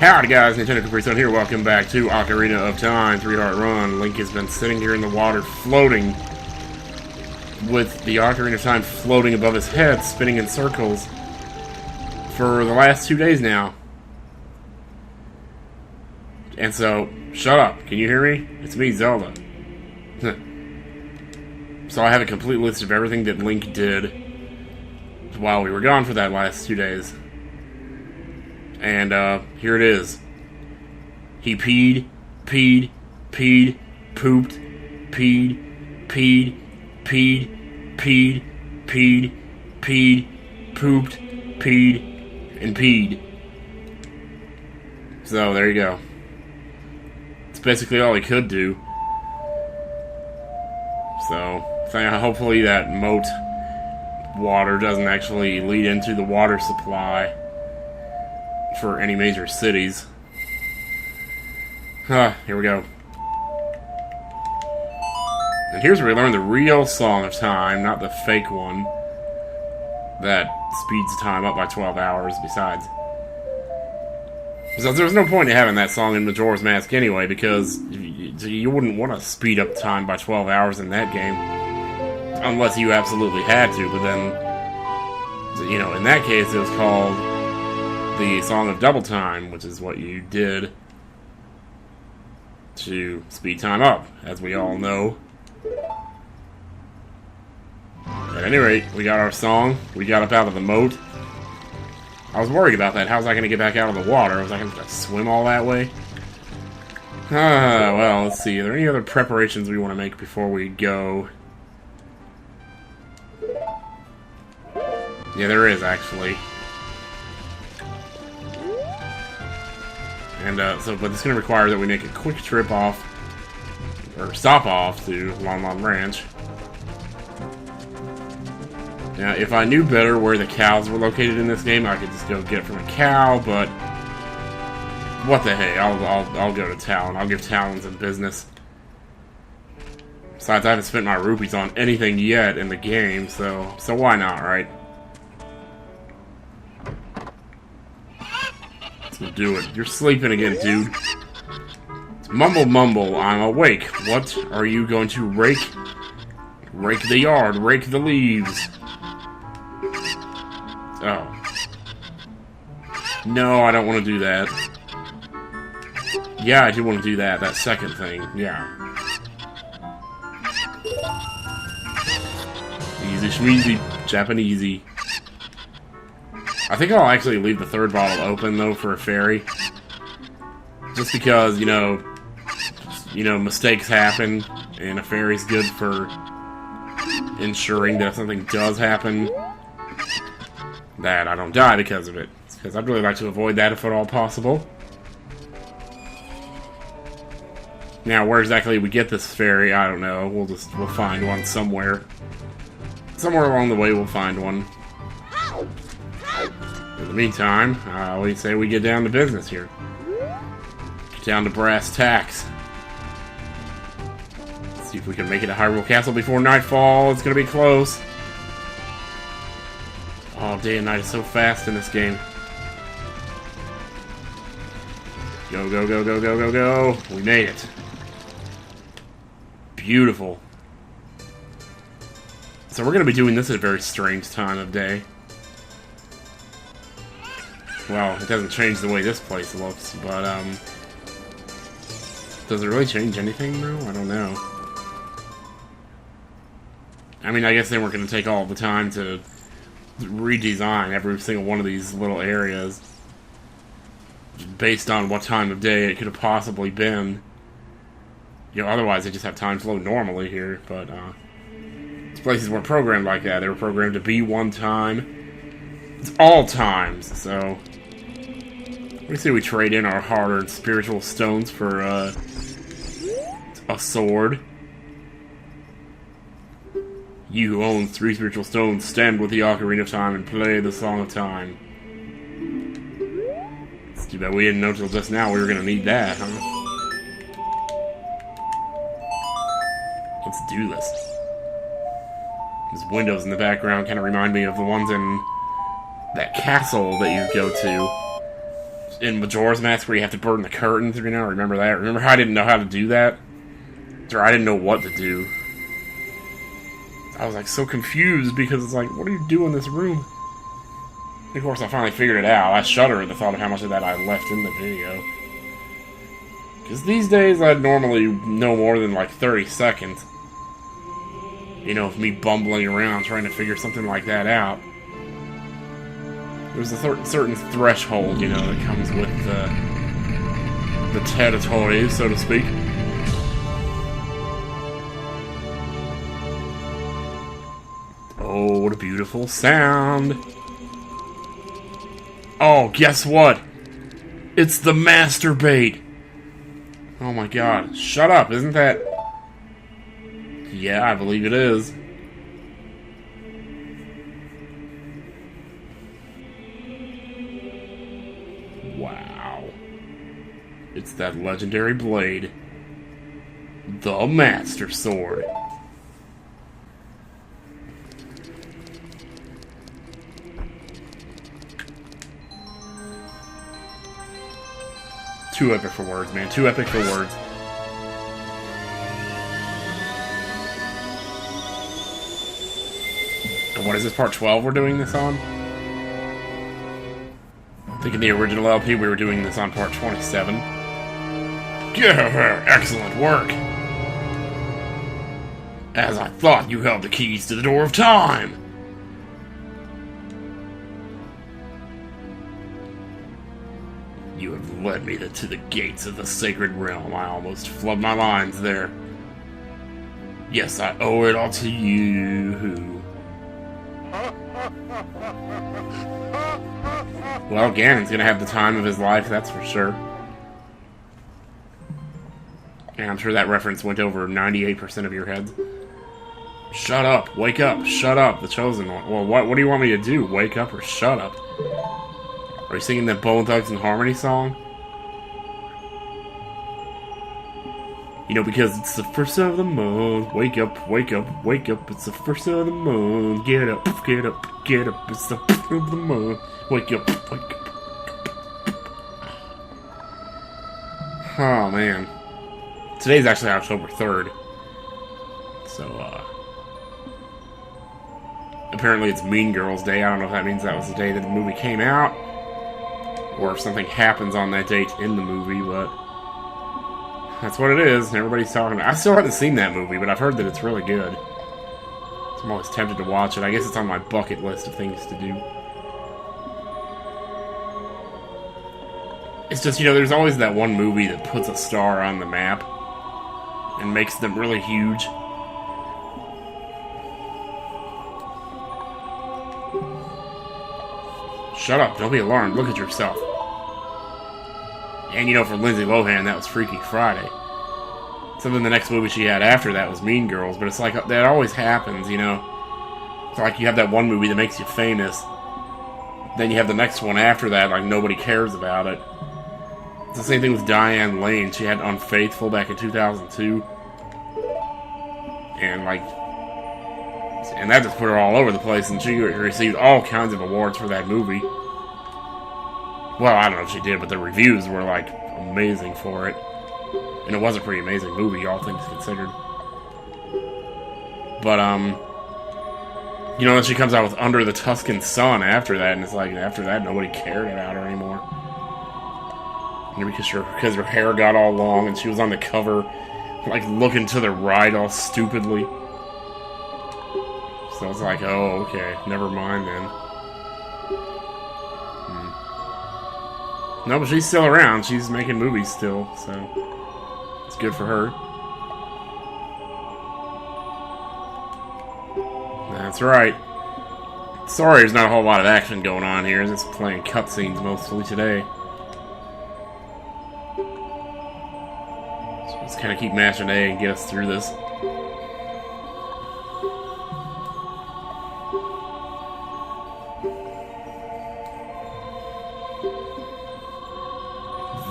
Howdy guys, Nintendo Capri Sun here, welcome back to Ocarina of Time 3-Heart Run. Link has been sitting here in the water floating, with the Ocarina of Time floating above his head, spinning in circles, for the last 2 days now. And so, shut up, can you hear me? It's me, Zelda. So I have a complete list of everything that Link did while we were gone for that last 2 days. And, here it is. He peed, pooped, peed, pooped, peed, and peed. So, there you go. It's basically all he could do. So, hopefully that moat water doesn't actually lead into the water supply for any major cities. Here we go. And here's where we learn the real Song of Time, not the fake one that speeds time up by 12 hours besides. So there's no point in having that song in Majora's Mask anyway, because you wouldn't want to speed up time by 12 hours in that game. Unless you absolutely had to, but then, you know, in that case it was called the Song of Double Time, which is what you did to speed time up, as we all know. At any rate, we got our song, we got up out of the moat. I was worried about that. How's I going to get back out of the water? Was I going to swim all that way? Well, let's see. Are there any other preparations we want to make before we go? Yeah, there is, actually. And, but it's going to require that we make a quick trip off, or stop off to Lon Lon Ranch. Now, if I knew better where the cows were located in this game, I could just go get it from a cow, but what the hey, I'll go to Talon. I'll give Talon some business. Besides, I haven't spent my rupees on anything yet in the game, so why not, right? Let's do it. You're sleeping again, dude. Mumble, mumble, I'm awake. What are you going to rake? Rake the yard, rake the leaves. Oh. No, I don't want to do that. Yeah, I do want to do that second thing. Yeah. Easy schmeezy, Japanesey. I think I'll actually leave the third bottle open, though, for a fairy. Just because, you know, mistakes happen, and a fairy's good for ensuring that if something does happen, that I don't die because of it. Because I'd really like to avoid that if at all possible. Now, where exactly we get this fairy, I don't know. We'll find one somewhere. Somewhere along the way, we'll find one. In the meantime, what do you say we get down to business here? Get down to brass tacks. Let's see if we can make it to Hyrule Castle before nightfall. It's gonna be close. Oh, day and night is so fast in this game. Go, go, go, go, go, go, go. We made it. Beautiful. So we're gonna be doing this at a very strange time of day. Well, it doesn't change the way this place looks, but, does it really change anything, though? I don't know. I mean, I guess they weren't going to take all the time to redesign every single one of these little areas based on what time of day it could have possibly been. You know, otherwise they just have time flow normally here, but, these places weren't programmed like that. They were programmed to be one time. It's all times, so we say we trade in our hard-earned spiritual stones for a sword. You who owns 3 spiritual stones, stand with the Ocarina of Time and play the Song of Time. It's too bad we didn't know till just now we were gonna need that, huh? Let's do this. These windows in the background kind of remind me of the ones in that castle that you go to in Majora's Mask where you have to burn the curtains, you know, remember that? Remember how I didn't know how to do that? Or I didn't know what to do. I was like so confused because it's like, what do you do in this room? And of course I finally figured it out. I shudder at the thought of how much of that I left in the video. Because these days I'd normally know more than like 30 seconds. You know, of me bumbling around trying to figure something like that out. There's a certain threshold, you know, that comes with the territory, so to speak. Oh, what a beautiful sound. Oh, guess what? It's the masturbate. Oh my god. Shut up, isn't that... Yeah, I believe it is. Wow. It's that legendary blade. The Master Sword. Too epic for words, man. Too epic for words. And what is this, part 12 we're doing this on? I think in the original LP we were doing this on part 27. Yeah, excellent work! As I thought, you held the keys to the door of time! You have led me to the gates of the sacred realm. I almost flubbed my lines there. Yes, I owe it all to you. Well, Ganon's gonna have the time of his life, that's for sure. And I'm sure that reference went over 98% of your heads. Shut up, wake up, shut up, the chosen one. Well, what do you want me to do? Wake up or shut up? Are you singing that Bone Thugs and Harmony song? You know, because it's the first of the month. Wake up, wake up, wake up. It's the first of the month. Get up, get up, get up. It's the first of the month. Wake up, wake up. Oh, man. Today's actually October 3rd. So, apparently it's Mean Girls Day. I don't know if that means that was the day that the movie came out, or if something happens on that date in the movie, but that's what it is. Everybody's talking about it. I still haven't seen that movie, but I've heard that it's really good. So I'm always tempted to watch it. I guess it's on my bucket list of things to do. It's just, you know, there's always that one movie that puts a star on the map and makes them really huge. Shut up, don't be alarmed, look at yourself. And you know, for Lindsay Lohan, that was Freaky Friday. So then the next movie she had after that was Mean Girls, but it's like, that always happens, you know? It's like you have that one movie that makes you famous, then you have the next one after that, like nobody cares about it. It's the same thing with Diane Lane. She had Unfaithful back in 2002. And like, and that just put her all over the place, and she received all kinds of awards for that movie. Well, I don't know if she did, but the reviews were like amazing for it. And it was a pretty amazing movie, all things considered. But, you know, then she comes out with Under the Tuscan Sun after that, and it's like, after that, nobody cared about her anymore. And because her hair got all long, and she was on the cover, like, looking to the right all stupidly. So it's like, oh, okay, never mind then. No, but she's still around. She's making movies still, so it's good for her. That's right. Sorry there's not a whole lot of action going on here. It's just playing cutscenes mostly today. So let's kind of keep mashing A and get us through this.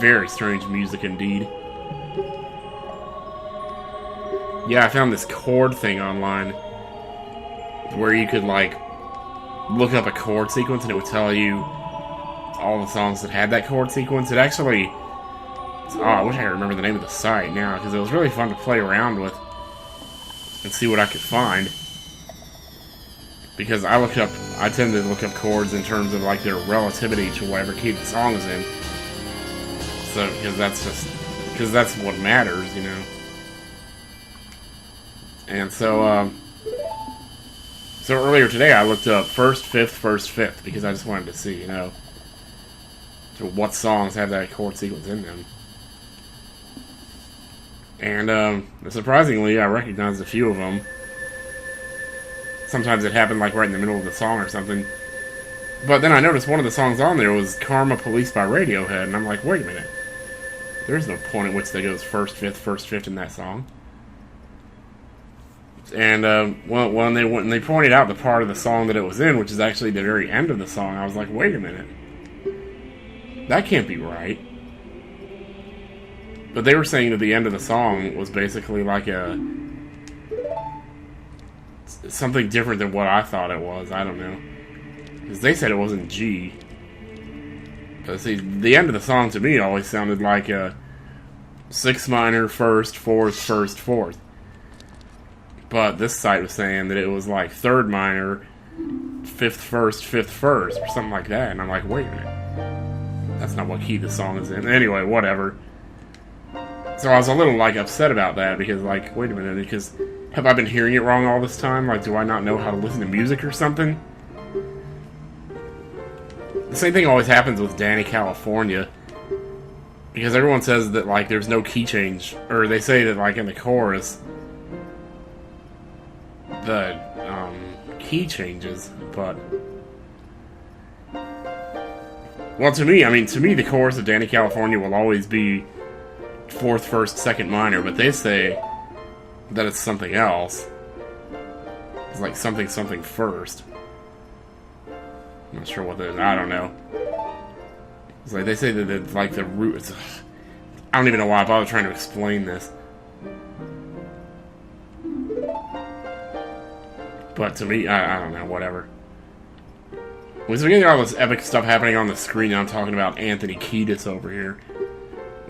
Very strange music indeed. Yeah, I found this chord thing online where you could, like, look up a chord sequence and it would tell you all the songs that had that chord sequence. It actually... Oh, I wish I could remember the name of the site now, because it was really fun to play around with and see what I could find. Because I tend to look up chords in terms of like their relativity to whatever key the song is in. So, because that's what matters, you know. And so, so earlier today I looked up first, fifth, because I just wanted to see, you know, what songs have that chord sequence in them. And, surprisingly, I recognized a few of them. Sometimes it happened, like, right in the middle of the song or something. But then I noticed one of the songs on there was Karma Police by Radiohead, and I'm like, wait a minute. There's no point at which that goes first, fifth in that song. And, when they pointed out the part of the song that it was in, which is actually the very end of the song, I was like, wait a minute. That can't be right. But they were saying that the end of the song was basically like something different than what I thought it was. I don't know. Because they said it wasn't G. But see, the end of the song to me always sounded like a 6 minor, first, fourth. But this site was saying that it was like 3rd minor, 5th, first, or something like that. And I'm like, wait a minute. That's not what key the song is in. Anyway, whatever. So I was a little, like, upset about that, because, like, wait a minute, because have I been hearing it wrong all this time? Like, do I not know how to listen to music or something? The same thing always happens with Danny California, because everyone says that, like, there's no key change, or they say that, like, in the chorus, the, key changes, but... Well, to me, the chorus of Danny California will always be 4th, 1st, 2nd minor, but they say that it's something else. It's like something first. I'm not sure what that is. I don't know. It's like they say that it's like the root. I don't even know why I bother trying to explain this. But to me, I don't know, whatever. When we get all this epic stuff happening on the screen, I'm talking about Anthony Kiedis over here.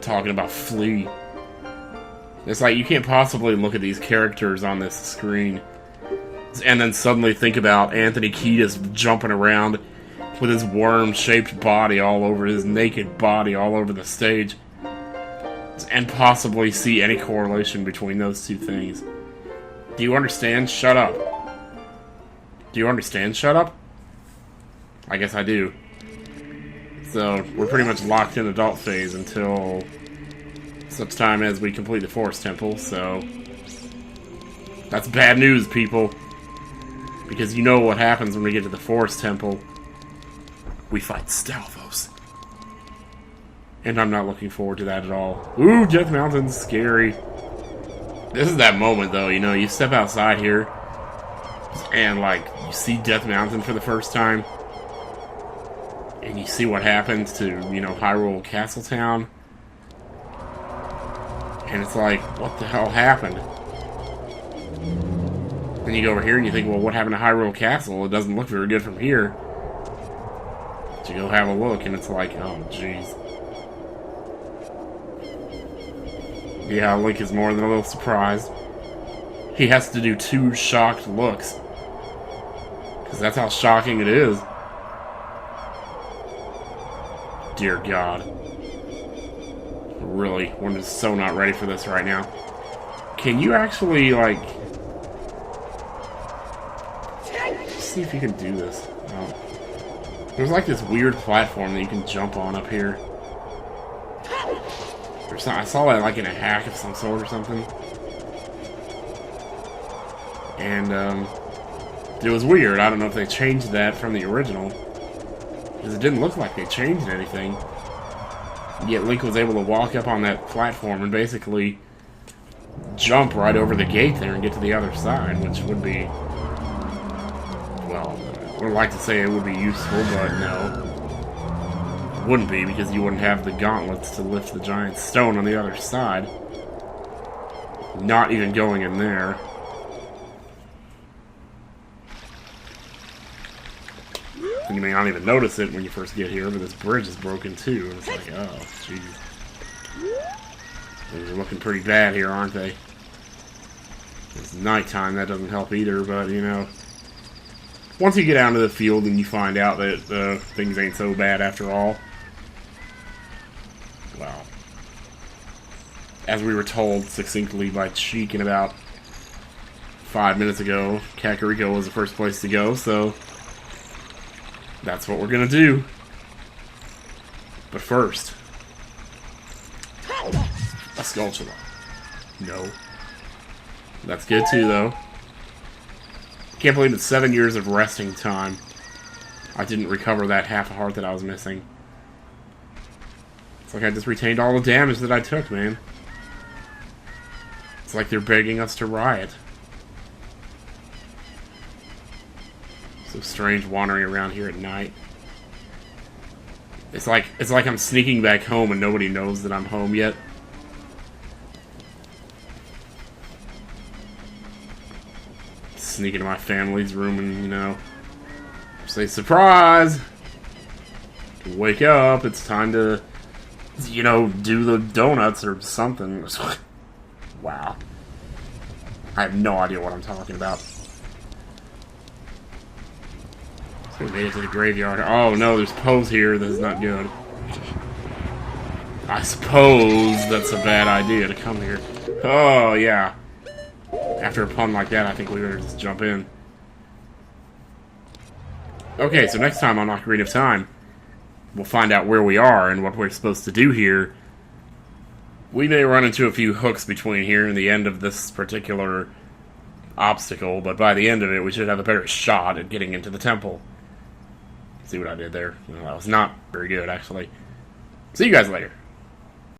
Talking about Flea. It's like you can't possibly look at these characters on this screen and then suddenly think about Anthony Kiedis jumping around with his worm-shaped body all over, his naked body all over the stage, and possibly see any correlation between those two things. Do you understand? Shut up. Do you understand? Shut up? I guess I do. So, we're pretty much locked in adult phase until such time as we complete the Forest Temple, so... That's bad news, people. Because you know what happens when we get to the Forest Temple. We fight Stalfos. And I'm not looking forward to that at all. Ooh, Death Mountain's scary. This is that moment, though, you know, you step outside here, and, like, you see Death Mountain for the first time. And you see what happens to, you know, Hyrule Castletown. And it's like, what the hell happened? Then you go over here and you think, well, what happened to Hyrule Castle? It doesn't look very good from here. But you go have a look and it's like, oh, jeez. Yeah, Link is more than a little surprised. He has to do 2 shocked looks. Because that's how shocking it is. Dear God. Really, we're just so not ready for this right now. Can you actually, like... see if you can do this. Oh. There's like this weird platform that you can jump on up here. I saw that like in a hack of some sort or something. And, it was weird. I don't know if they changed that from the original. Because it didn't look like they changed anything. Yet Link was able to walk up on that platform and basically jump right over the gate there and get to the other side, which would be... well, I would like to say it would be useful, but no. It wouldn't be, because you wouldn't have the gauntlets to lift the giant stone on the other side. Not even going in there. And you may not even notice it when you first get here, but this bridge is broken too. And it's like, oh, jeez. Things are looking pretty bad here, aren't they? It's nighttime, that doesn't help either, but, you know... Once you get out into the field and you find out that things ain't so bad after all. Well, as we were told succinctly by Cheek in about 5 minutes ago, Kakariko was the first place to go, so that's what we're gonna do. But first, a Skulltula. No. That's good too, though. Can't believe it's 7 years of resting time. I didn't recover that half a heart that I was missing. It's like I just retained all the damage that I took, man. It's like they're begging us to riot. So strange wandering around here at night. It's like I'm sneaking back home and nobody knows that I'm home yet. Sneak into my family's room and, you know, say, surprise! Wake up, it's time to, you know, do the donuts or something. Wow. I have no idea what I'm talking about. So we made it to the graveyard. Oh no, there's Pose here. This is not good. I suppose that's a bad idea to come here. Oh, yeah. After a pun like that, I think we better just jump in. Okay, so next time on Ocarina of Time, we'll find out where we are and what we're supposed to do here. We may run into a few hooks between here and the end of this particular obstacle, but by the end of it, we should have a better shot at getting into the temple. See what I did there? Well, that was not very good, actually. See you guys later.